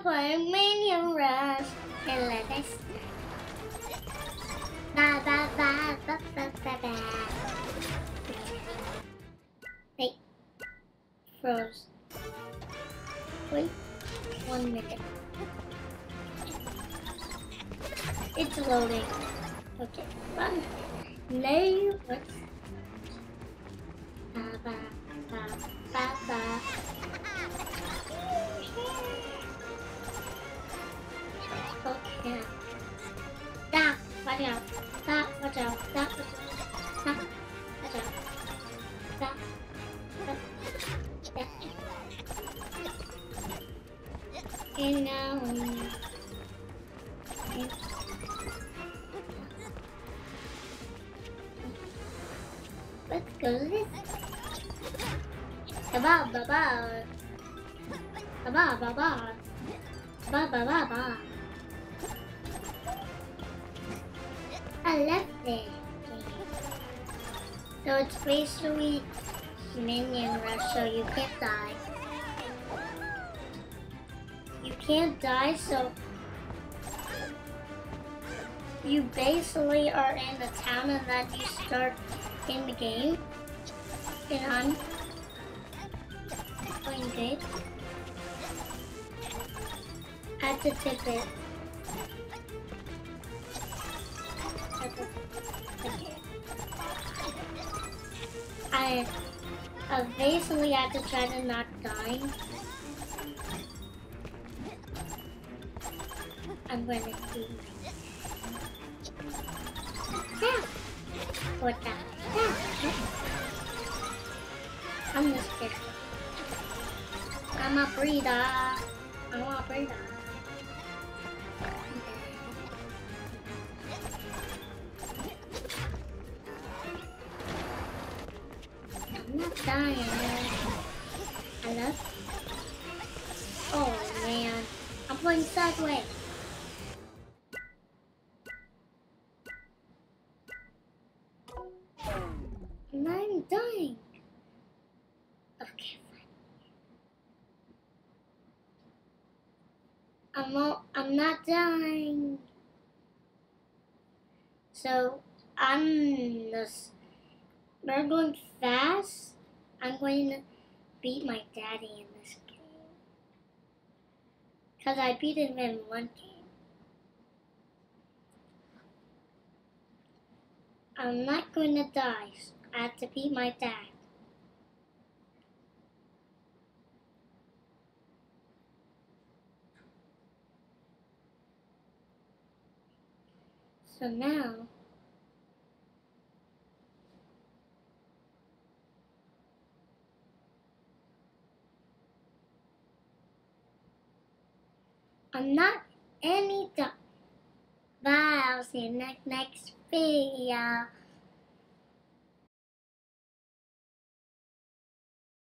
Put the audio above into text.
playing Minion Rush and let us ba ba ba ba ba ba ba. Wait, froze. Wait 1 minute. It's loading. Okay, run. No, what's ba ba ba ba ba. Okay. Stop, watch out. Stop, watch out. Stop, watch out. Stop, watch out. Stop. Stop. And now, let's go to this. Ba ba ba ba. Ba ba ba ba. Ba ba ba ba. I love this game. So it's basically Minion Rush, so you can't die. You can't die, so you basically are in the town and then you start in the game. And I'm playing good. I have to tip it. I basically have to try to not die. I'm going to do that. What that? I'm just kidding. I'm a breeder. I'm a breeder. I'm not dying. Hello? Oh man, I'm playing sideways. I'm not even dying. Okay, fine. I'm not dying. So we're going fast. I'm going to beat my daddy in this game. Because I beat him in one game. I'm not going to die. I have to beat my dad. So now, I'm not any done. Bye, I'll see you next video.